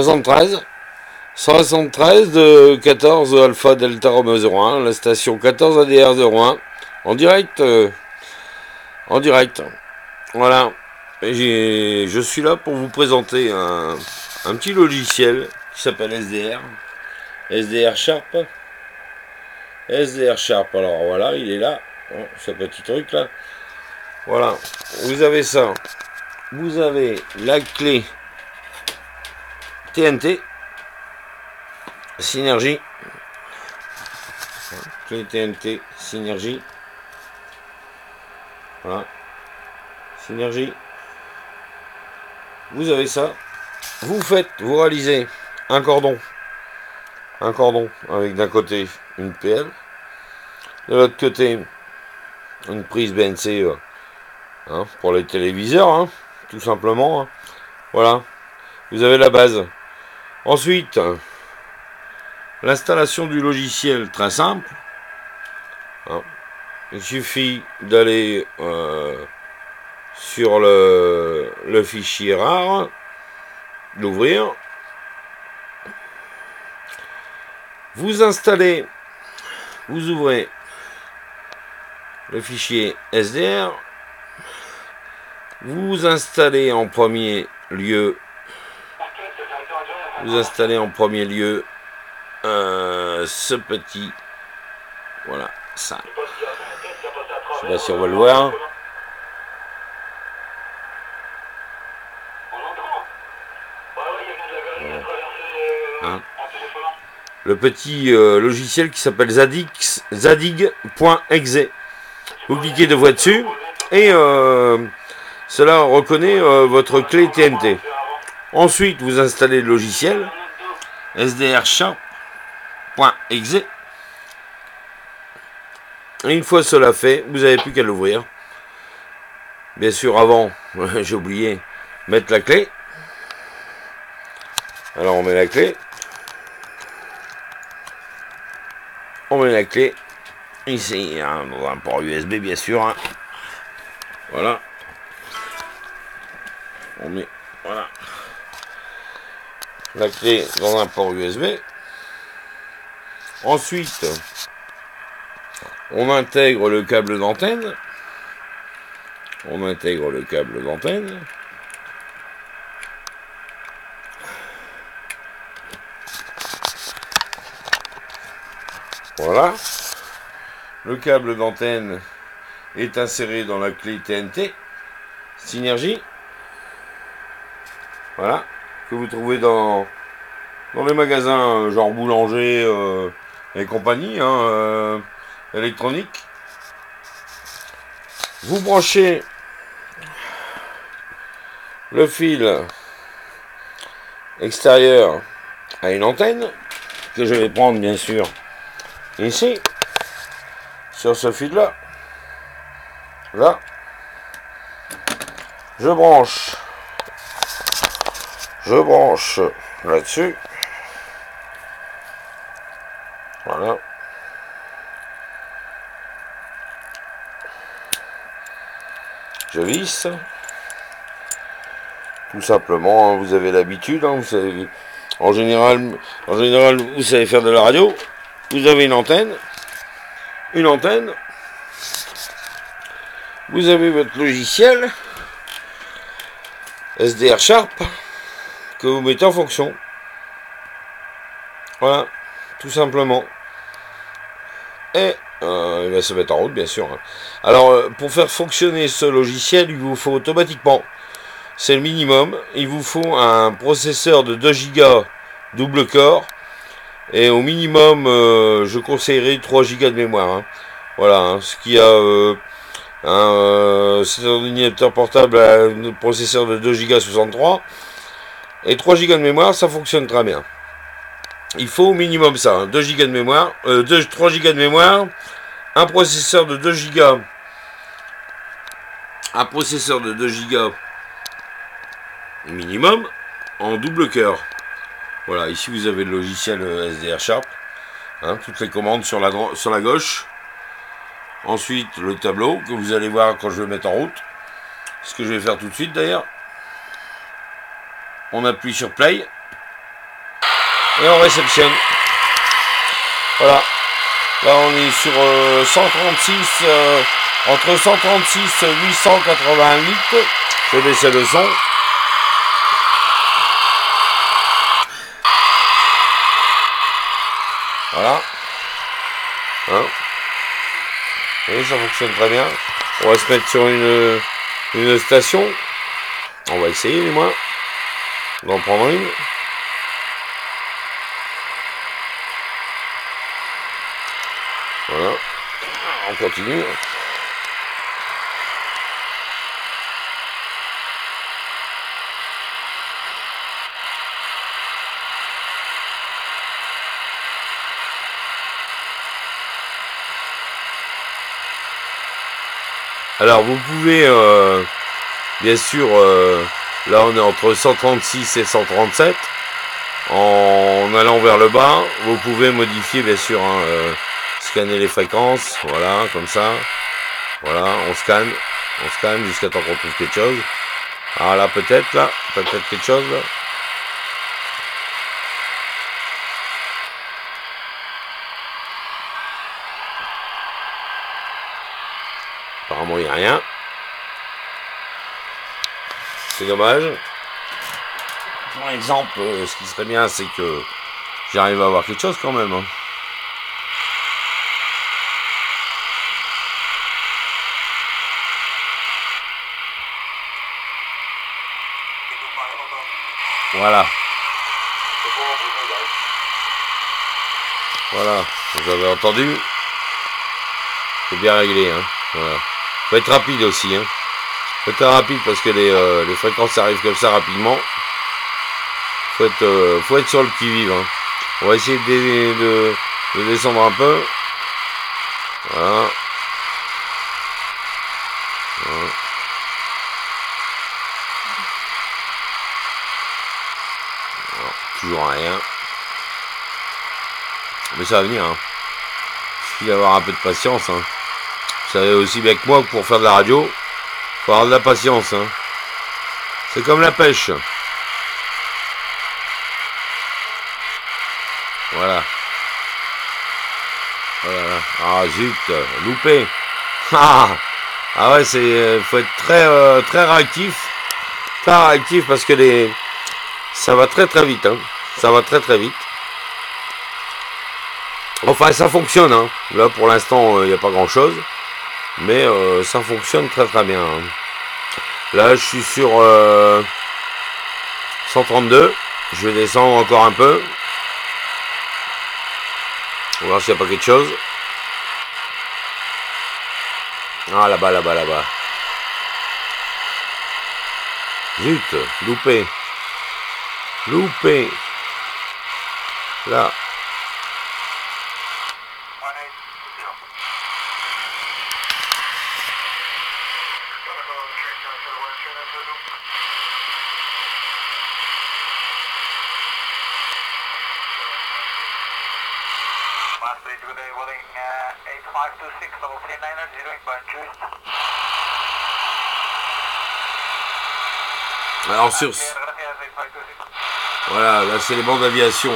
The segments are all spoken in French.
73. 73 de 14 Alpha Delta Romeo 01, la station 14 ADR 01, en direct. Voilà. Je suis là pour vous présenter un petit logiciel qui s'appelle SDR. SDR Sharp. SDR Sharp. Alors voilà, il est là. Oh, ce petit truc là. Voilà. Vous avez ça. Vous avez la clé TNT. Synergie. Clé TNT. Synergie. Voilà. Synergie. Vous avez ça. Vous réalisez un cordon. Un cordon avec d'un côté une PL. De l'autre côté, une prise BNC pour les téléviseurs, hein, tout simplement. Hein. Voilà. Vous avez la base. Ensuite, l'installation du logiciel, très simple. Hein. Il suffit d'aller sur le fichier rare, l'ouvrir. Vous installez, vous ouvrez le fichier SDR. Vous installez en premier lieu, ce petit, voilà, ça. Je sais pas si on va le voir. Hein. Le petit logiciel qui s'appelle zadig.exe. Vous cliquez deux fois dessus et cela reconnaît votre clé TNT. Ensuite, vous installez le logiciel SDR Sharp.exe. Et une fois cela fait, vous n'avez plus qu'à l'ouvrir. Bien sûr, avant, j'ai oublié, mettre la clé. Alors, on met la clé. On met la clé ici, hein, dans un port USB, bien sûr. Hein. Voilà. On met, voilà, la clé dans un port USB. Ensuite, on intègre le câble d'antenne. Voilà. Le câble d'antenne est inséré dans la clé TNT. Synergie. Voilà. Que vous trouvez dans les magasins genre boulanger et compagnie. Électronique. Vous branchez le fil extérieur à une antenne que je vais prendre bien sûr ici sur ce fil là. Je branche là-dessus. Voilà. Je visse. Tout simplement, hein, vous avez l'habitude, hein, vous savez, en général, vous savez faire de la radio. Vous avez une antenne. Vous avez votre logiciel SDR Sharp que vous mettez en fonction. Voilà, tout simplement. Et il va se mettre en route, bien sûr. Hein. Alors, pour faire fonctionner ce logiciel, il vous faut automatiquement, c'est le minimum, il vous faut un processeur de 2 Go double core. Et au minimum, je conseillerais 3 Go de mémoire. Hein. Voilà, hein, ce qui a cet ordinateur portable a un processeur de 2 Go 63. Et 3 Go de mémoire, ça fonctionne très bien. Il faut au minimum ça, hein, 2 Go de mémoire, 3 Go de mémoire, un processeur de 2 Go. Un processeur de 2 Go minimum en double cœur. Voilà, ici vous avez le logiciel SDR Sharp. Hein, toutes les commandes sur la gauche. Ensuite, le tableau que vous allez voir quand je vais mettre en route. Ce que je vais faire tout de suite d'ailleurs. On appuie sur Play. et on réceptionne. Voilà. Là on est sur 136, entre 136 et 888. Je vais baisser le son. Voilà. Hein, et ça fonctionne très bien. On va se mettre sur une station. On va essayer du moins d'en prendre une. Voilà. On continue. Alors vous pouvez, bien sûr, là on est entre 136 et 137. En allant vers le bas, vous pouvez modifier bien sûr, hein, scanner les fréquences, voilà, comme ça. Voilà, on scanne jusqu'à temps qu'on trouve quelque chose. Ah là peut-être quelque chose là. Apparemment il n'y a rien. C'est dommage. Par exemple, ce qui serait bien, c'est que j'arrive à avoir quelque chose quand même. Hein. Voilà. Voilà, vous avez entendu. C'est bien réglé. Hein. Voilà. Faut être rapide aussi. Hein. Faut être rapide parce que les fréquences arrivent comme ça rapidement. Faut être sur le qui-vive. Hein. On va essayer de descendre un peu. Voilà. Voilà. Alors, toujours rien. Mais ça va venir. Hein. Il suffit d'avoir un peu de patience. Hein. Vous savez aussi bien que moi que pour faire de la radio, il faut avoir de la patience. Hein. C'est comme la pêche. Voilà. Voilà. Ah zut, loupé. Ah ouais, faut être très réactif. Très réactif parce que ça va très vite. Hein. Ça va très vite. Enfin, ça fonctionne. Hein. Là, pour l'instant, il n'y a pas grand-chose. Mais ça fonctionne très bien. Hein. Là, je suis sur 132. Je vais descendre encore un peu. On va voir s'il n'y a pas quelque chose. Ah, là-bas. Zut, loupé. Là. Alors sur... Voilà, là c'est les bandes d'aviation.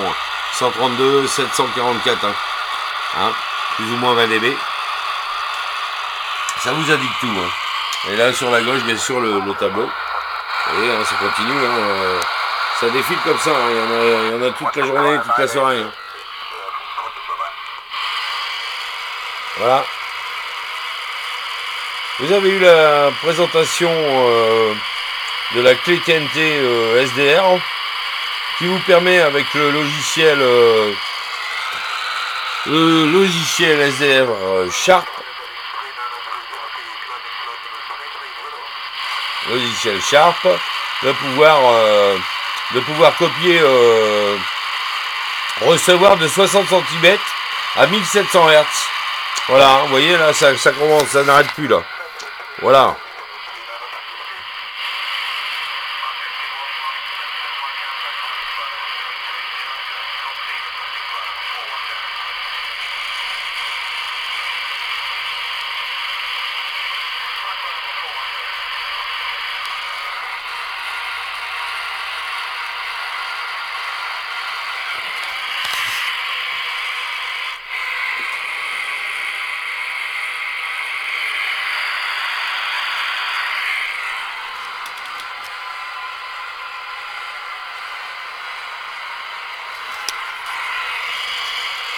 132, 744. Hein, plus ou moins 20 dB. Ça vous indique tout. Hein. Et là sur la gauche, bien sûr, le tableau. Et hein, ça continue. Hein, ça défile comme ça. Hein. Il y en a toute la journée, toute la soirée. Hein. Voilà. Vous avez eu la présentation de la clé TNT SDR qui vous permet avec le logiciel SDR Sharp, de pouvoir copier, recevoir de 60 cm à 1700 Hz. Voilà, vous voyez là, ça commence, ça n'arrête plus là. Voilà.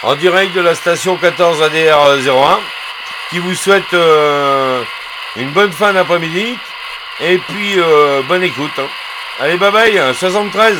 en direct de la station 14 ADR 01, qui vous souhaite une bonne fin d'après-midi, et puis bonne écoute. Hein. Allez, bye bye, 73.